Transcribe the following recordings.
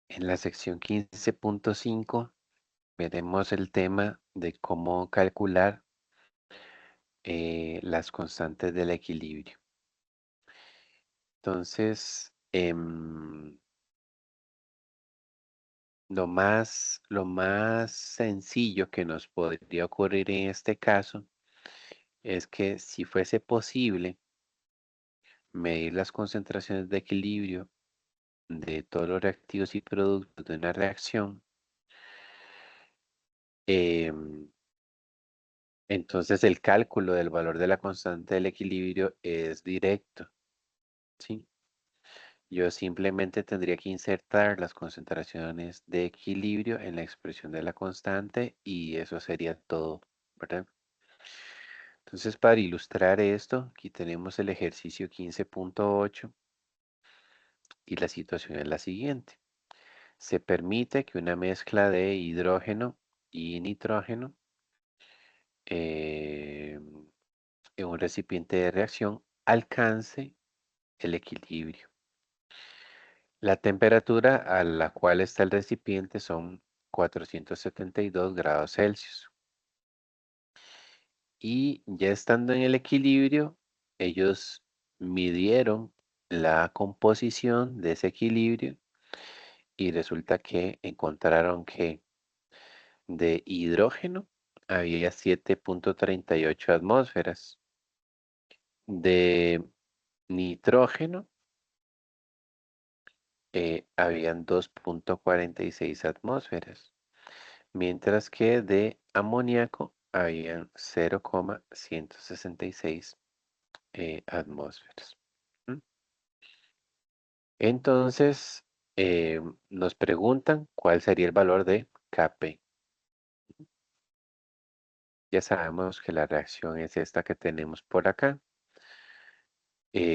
En la sección 15.5 veremos el tema de cómo calcular las constantes del equilibrio. Entonces, lo más sencillo que nos podría ocurrir en este caso es que si fuese posible medir las concentraciones de equilibrio de todos los reactivos y productos de una reacción, em, entonces el cálculo del valor de la constante del equilibrio es directo, ¿sí? Yo simplemente tendría que insertar las concentraciones de equilibrio en la expresión de la constante y eso sería todo, ¿verdad? Entonces, para ilustrar esto, aquí tenemos el ejercicio 15.8 y la situación es la siguiente. Se permite que una mezcla de hidrógeno y nitrógeno eh, en un recipiente de reacción alcance el equilibrio. La temperatura a la cual está el recipiente son 472 grados Celsius. Y ya estando en el equilibrio, ellos midieron la composición de ese equilibrio y resulta que encontraron que de hidrógeno había 7.38 atmósferas, de nitrógeno habían 2.46 atmósferas, mientras que de amoníaco habían 0,166 atmósferas. ¿Mm? Entonces, nos preguntan cuál sería el valor de Kp. Ya sabemos que la reacción es esta que tenemos por acá.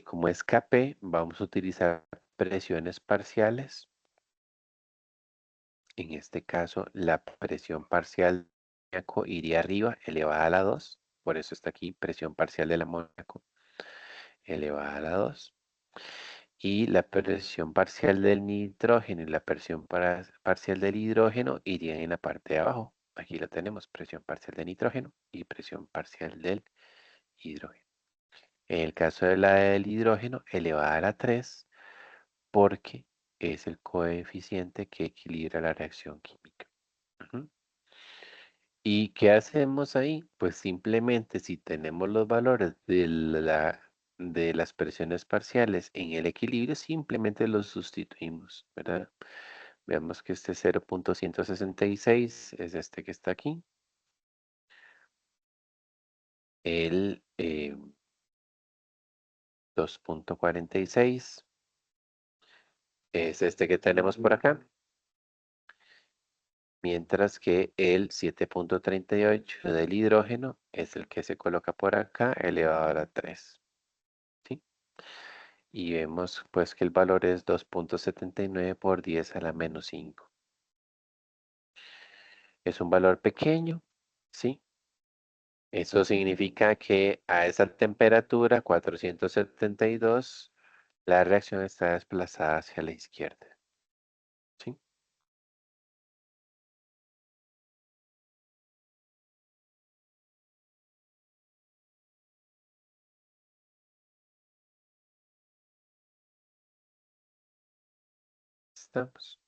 Como es Kp, vamos a utilizar presiones parciales. En este caso, la presión parcial del amoníaco iría arriba, elevada a la 2. Por eso está aquí presión parcial del amoníaco elevada a la 2. Y la presión parcial del nitrógeno y la presión parcial del hidrógeno irían en la parte de abajo. Aquí lo tenemos, presión parcial del nitrógeno y presión parcial del hidrógeno. En el caso de la del hidrógeno, elevada a la 3, porque es el coeficiente que equilibra la reacción química. Ujú. ¿Y qué hacemos ahí? Pues simplemente si tenemos los valores de las presiones parciales en el equilibrio, simplemente los sustituimos, ¿verdad? Veamos que este 0.166 es este que está aquí. El 2.46 es este que tenemos por acá. Mientras que el 7.38 del hidrógeno es el que se coloca por acá elevado a la 3. ¿Sí? Y vemos pues que el valor es 2.79 por 10 a la menos 5. Es un valor pequeño, ¿sí? Eso significa que a esa temperatura, 472, la reacción está desplazada hacia la izquierda, ¿sí? Estamos.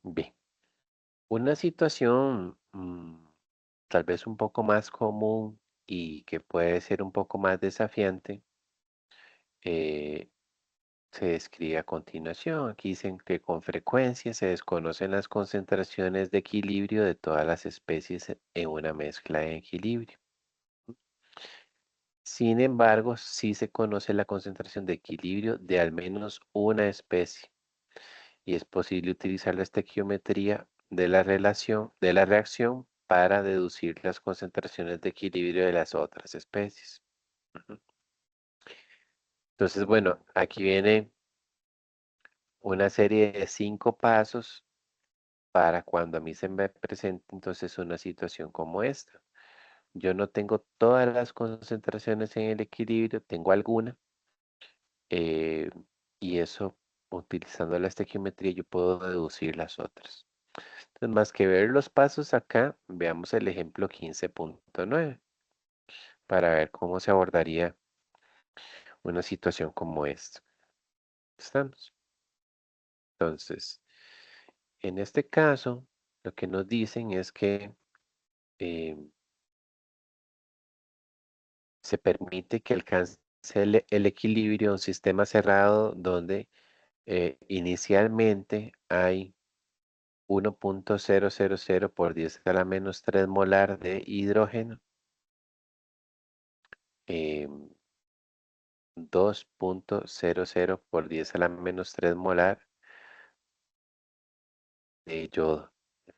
Bien. Una situación tal vez un poco más común y que puede ser un poco más desafiante, eh, se describe a continuación. Aquí dicen que con frecuencia se desconocen las concentraciones de equilibrio de todas las especies en una mezcla de equilibrio. Sin embargo, sí se conoce la concentración de equilibrio de al menos una especie y es posible utilizar la estequiometría de la relación de la reacción para deducir las concentraciones de equilibrio de las otras especies. Ujú. Entonces, bueno, aquí viene una serie de 5 pasos para cuando a mí se me presente entonces una situación como esta. Yo no tengo todas las concentraciones en el equilibrio, tengo alguna, eh, y eso utilizando la estequiometría, yo puedo deducir las otras. Entonces, más que ver los pasos acá, veamos el ejemplo 15.9 para ver cómo se abordaría una situación como esta. ¿Estamos? Entonces, en este caso, lo que nos dicen es que eh, se permite que alcance el equilibrio en un sistema cerrado donde inicialmente hay 1.000 por 10 a la menos 3 molar de hidrógeno, 2.00 por 10 a la menos 3 molar de yodo.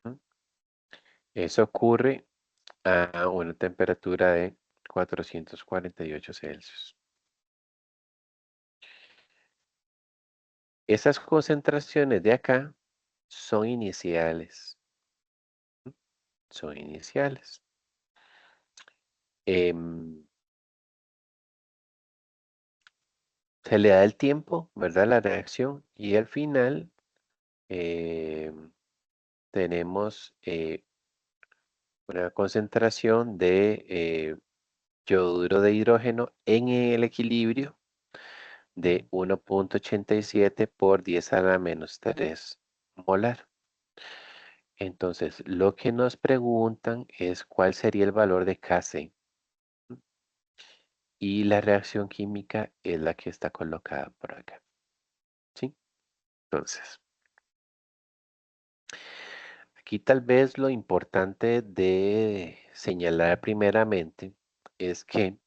Ujú. Eso ocurre a una temperatura de 448 Celsius. Esas concentraciones de acá son iniciales. Son iniciales. Em, Se le da el tiempo, ¿verdad? La reacción y al final tenemos una concentración de yoduro de hidrógeno en el equilibrio de 1.87 por 10 a la menos 3 molar. Entonces, lo que nos preguntan es cuál sería el valor de Kc y la reacción química es la que está colocada por acá. ¿Sí? Entonces, aquí tal vez lo importante de señalar primeramente es que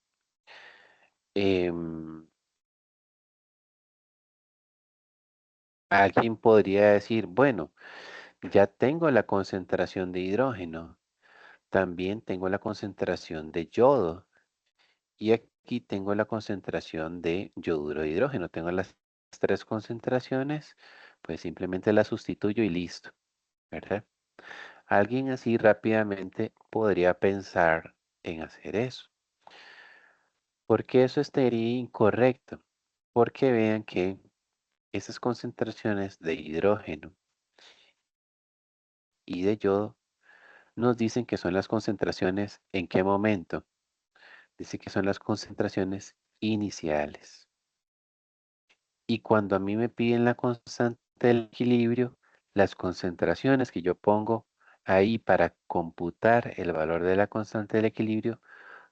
em, alguien podría decir, bueno, ya tengo la concentración de hidrógeno, también tengo la concentración de yodo y aquí tengo la concentración de yoduro de hidrógeno. Tengo las tres concentraciones, pues simplemente las sustituyo y listo, ¿verdad? Alguien así rápidamente podría pensar en hacer eso. ¿Por qué eso estaría incorrecto? Porque vean que esas concentraciones de hidrógeno y de yodo nos dicen que son las concentraciones ¿en qué momento? Dice que son las concentraciones iniciales. Y cuando a mí me piden la constante del equilibrio, las concentraciones que yo pongo ahí para computar el valor de la constante del equilibrio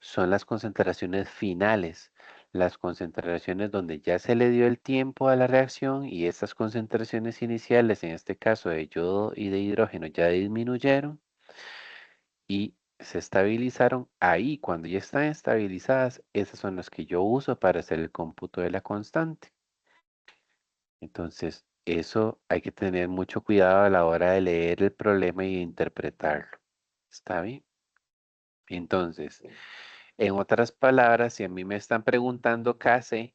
son las concentraciones finales, las concentraciones donde ya se le dio el tiempo a la reacción y estas concentraciones iniciales, en este caso de yodo y de hidrógeno, ya disminuyeron y se estabilizaron. Ahí, cuando ya están estabilizadas, esas son las que yo uso para hacer el cómputo de la constante. Entonces, eso hay que tener mucho cuidado a la hora de leer el problema y de interpretarlo. ¿Está bien? Entonces, en otras palabras, si a mí me están preguntando qué hace,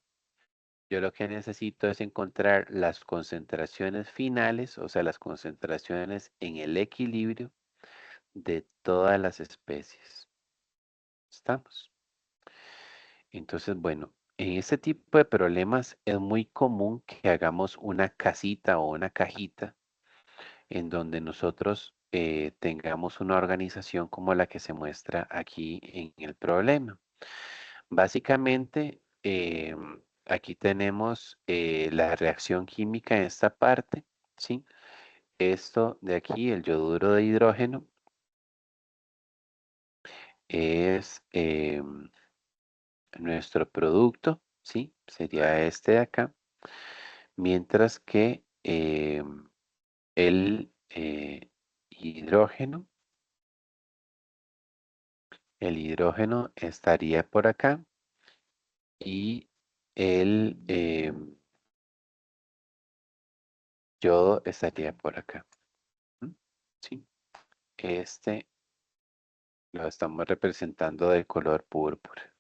yo lo que necesito es encontrar las concentraciones finales, o sea, las concentraciones en el equilibrio de todas las especies. ¿Estamos? Entonces, bueno, en este tipo de problemas es muy común que hagamos una casita o una cajita en donde nosotros tengamos una organización como la que se muestra aquí en el problema. Básicamente, aquí tenemos la reacción química en esta parte, ¿sí? Esto de aquí, el yoduro de hidrógeno, es nuestro producto, ¿sí? Sería este de acá. Mientras que el hidrógeno, el hidrógeno estaría por acá y el yodo estaría por acá. ¿Mm? Sí, este lo estamos representando de color púrpura.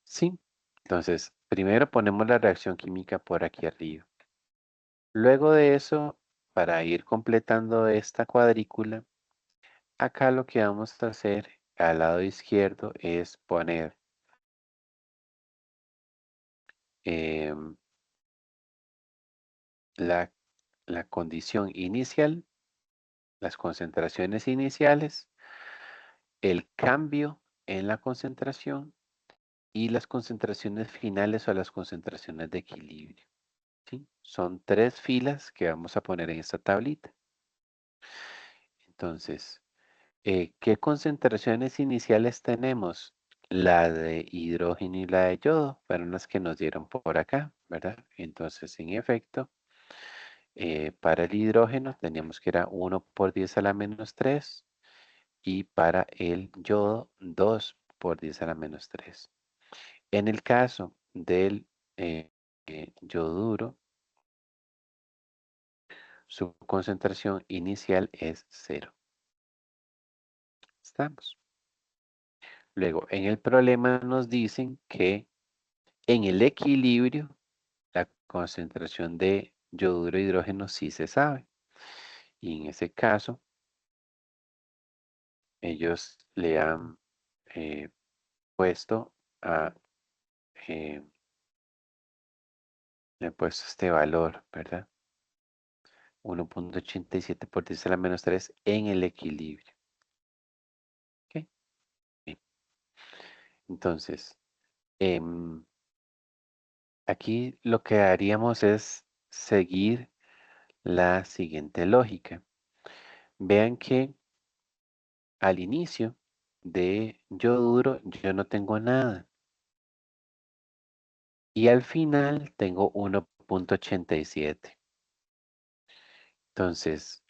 Sí, entonces primero ponemos la reacción química por aquí arriba. Luego de eso, para ir completando esta cuadrícula, acá lo que vamos a hacer al lado izquierdo es poner em, la, la condición inicial, las concentraciones iniciales, el cambio en la concentración y las concentraciones finales o las concentraciones de equilibrio. ¿Sí? Son tres filas que vamos a poner en esta tablita. Entonces, ¿qué concentraciones iniciales tenemos? La de hidrógeno y la de yodo fueron las que nos dieron por acá, ¿verdad? Entonces, en efecto, para el hidrógeno teníamos que era 1 por 10 a la -3 y para el yodo 2 por 10 a la -3. En el caso del yoduro, su concentración inicial es 0. Estamos. Luego, en el problema nos dicen que en el equilibrio, la concentración de yoduro e hidrógeno sí se sabe. Y en ese caso, ellos le han eh, puesto a, eh, le han puesto este valor, ¿verdad? 1,87 por 10 a la -3 en el equilibrio. ¿Ok? Bien. Entonces, em, aquí lo que haríamos es seguir la siguiente lógica. Vean que al inicio de yoduro yo no tengo nada. Y al final tengo 1,87. Entonces,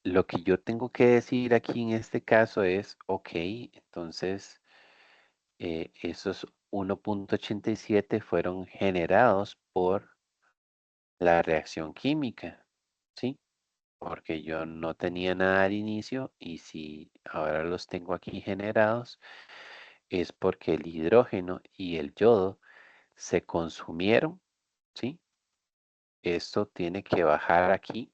lo que yo tengo que decir aquí en este caso es, ok, entonces esos 1,87 fueron generados por la reacción química, ¿sí? Porque yo no tenía nada al inicio y si ahora los tengo aquí generados, es porque el hidrógeno y el yodo se consumieron, ¿sí? Esto tiene que bajar aquí.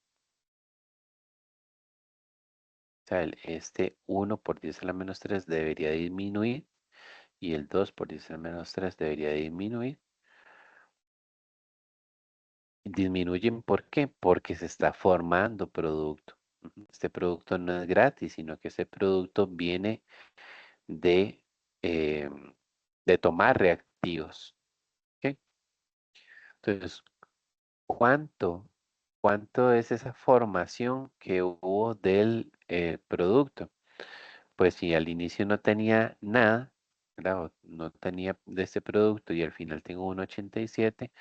O sea, este 1 por 10 a la -3 debería disminuir y el 2 por 10 a la -3 debería disminuir. Disminuyen, ¿por qué? Porque se está formando producto. Este producto no es gratis, sino que ese producto viene de, de tomar reactivos. ¿Ok? Entonces, ¿cuánto, cuánto es esa formación que hubo del producto? Pues si al inicio no tenía nada, ¿verdad? O no tenía de ese producto y al final tengo 1,87,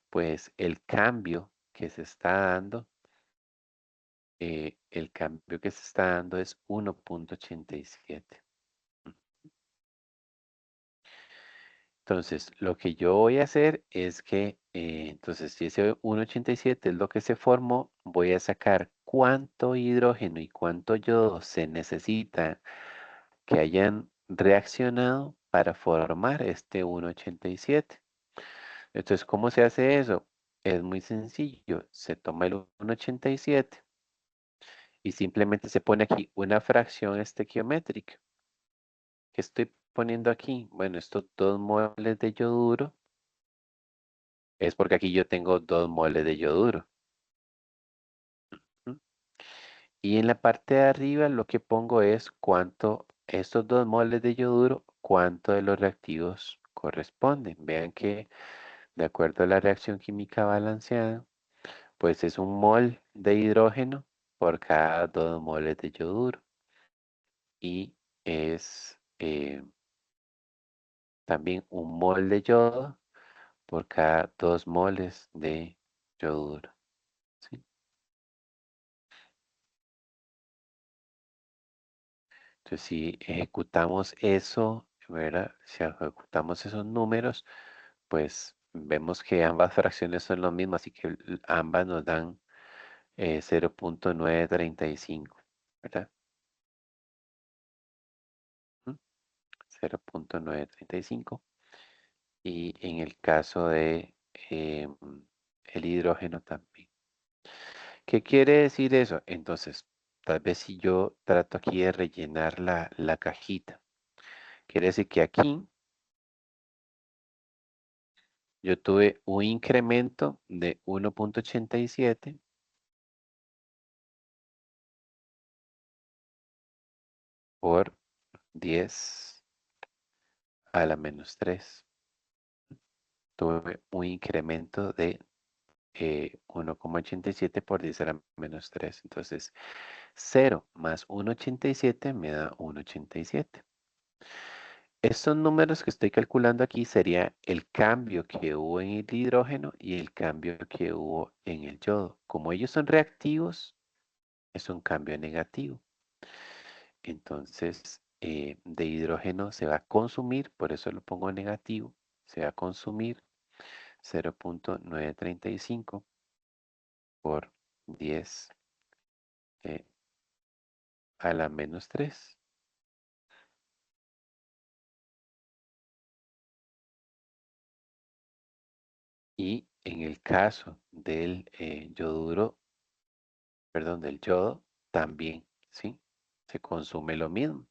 pues el cambio que se está dando, es 1,87. Entonces, lo que yo voy a hacer es que, entonces, si ese 1,87 es lo que se formó, voy a sacar cuánto hidrógeno y cuánto yodo se necesita que hayan reaccionado para formar este 1,87. Entonces, ¿cómo se hace eso? Es muy sencillo. Se toma el 1,87 y simplemente se pone aquí una fracción estequiométrica. ¿Qué estoy poniendo aquí? Bueno, estos 2 moles de yoduro es porque aquí yo tengo 2 moles de yoduro. ¿Mm? Y en la parte de arriba lo que pongo es cuánto, estos 2 moles de yoduro, cuánto de los reactivos corresponden. Vean que de acuerdo a la reacción química balanceada, pues es un mol de hidrógeno por cada 2 moles de yoduro. Y es también un mol de yodo por cada 2 moles de yoduro. ¿Sí? Entonces, si ejecutamos eso, ¿verdad? Si ejecutamos esos números, pues vemos que ambas fracciones son lo mismo, así que ambas nos dan 0,935, ¿verdad? ¿Mm? 0,935. Y en el caso de el hidrógeno también. ¿Qué quiere decir eso? Entonces, tal vez si yo trato aquí de rellenar la cajita, quiere decir que aquí yo tuve un incremento de 1,87 por 10 a la menos 3. Tuve un incremento de 1,87 por 10 a la menos 3. Entonces, 0 más 1,87 me da 1,87. Estos números que estoy calculando aquí sería el cambio que hubo en el hidrógeno y el cambio que hubo en el yodo. Como ellos son reactivos, es un cambio negativo. Entonces, de hidrógeno se va a consumir, por eso lo pongo negativo, se va a consumir 0,935 por 10 eh, a la menos 3. Y en el caso del yoduro, perdón, del yodo, también, ¿sí? Se consume lo mismo.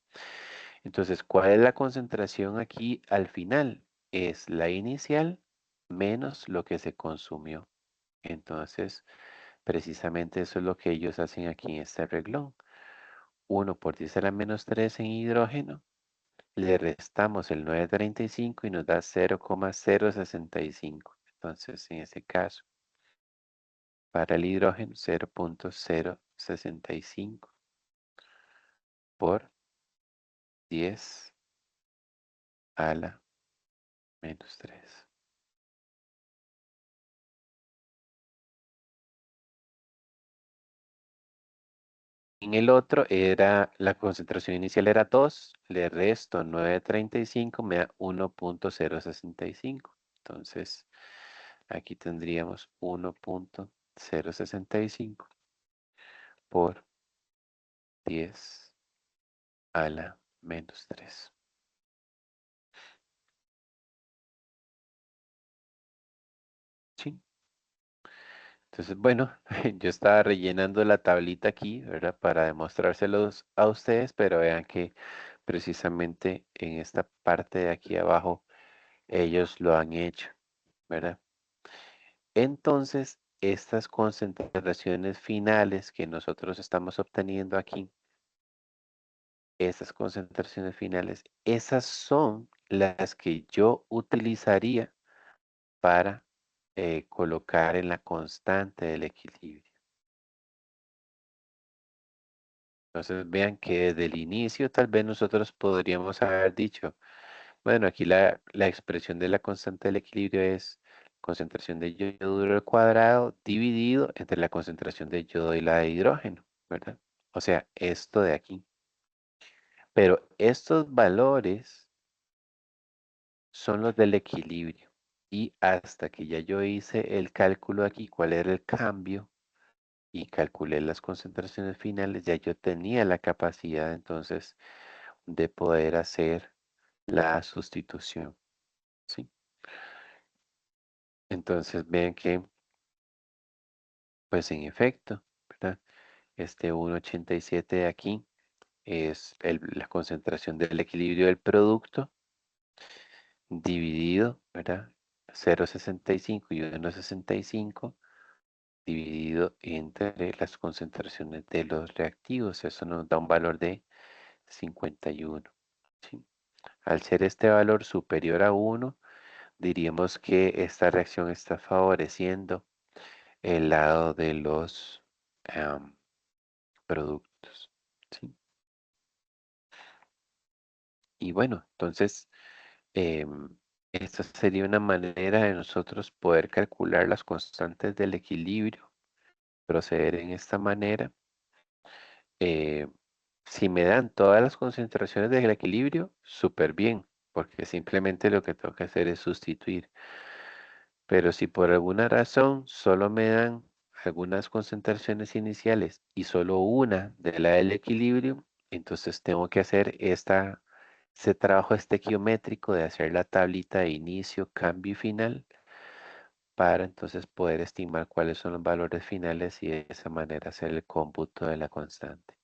Entonces, ¿cuál es la concentración aquí al final? Es la inicial menos lo que se consumió. Entonces, precisamente eso es lo que ellos hacen aquí en este reglón. 1 por 10 a la menos 3 en hidrógeno, le restamos el 935 y nos da 0,065. Entonces, en ese caso, para el hidrógeno, 0,065 por 10 a la menos 3. En el otro era, la concentración inicial era 2, le resto 935, me da 1,065. Entonces, aquí tendríamos 1,065 por 10 a la menos 3. Sí. Entonces, bueno, yo estaba rellenando la tablita aquí, ¿verdad? Para demostrárselos a ustedes, pero vean que precisamente en esta parte de aquí abajo ellos lo han hecho, ¿verdad? Entonces, estas concentraciones finales que nosotros estamos obteniendo aquí, estas concentraciones finales, esas son las que yo utilizaría para colocar en la constante del equilibrio. Entonces vean que desde el inicio tal vez nosotros podríamos haber dicho, bueno, aquí la expresión de la constante del equilibrio es concentración de yoduro al cuadrado dividido entre la concentración de yodo y la de hidrógeno, ¿verdad? O sea, esto de aquí. Pero estos valores son los del equilibrio. Y hasta que ya yo hice el cálculo aquí, cuál era el cambio, y calculé las concentraciones finales, ya yo tenía la capacidad entonces de poder hacer la sustitución, ¿sí? Entonces vean que, pues en efecto, ¿verdad? Este 1,87 de aquí es la concentración del equilibrio del producto dividido, ¿verdad? 0,65 y 1,65 dividido entre las concentraciones de los reactivos. Eso nos da un valor de 51, ¿sí? Al ser este valor superior a 1, diríamos que esta reacción está favoreciendo el lado de los am, productos, ¿sí? Y bueno, entonces, esta sería una manera de nosotros poder calcular las constantes del equilibrio, proceder en esta manera. Eh, si me dan todas las concentraciones del equilibrio, súper bien, porque simplemente lo que tengo que hacer es sustituir. Pero si por alguna razón solo me dan algunas concentraciones iniciales y solo una de la del equilibrio, entonces tengo que hacer ese trabajo estequiométrico de hacer la tablita de inicio, cambio y final para entonces poder estimar cuáles son los valores finales y de esa manera hacer el cómputo de la constante.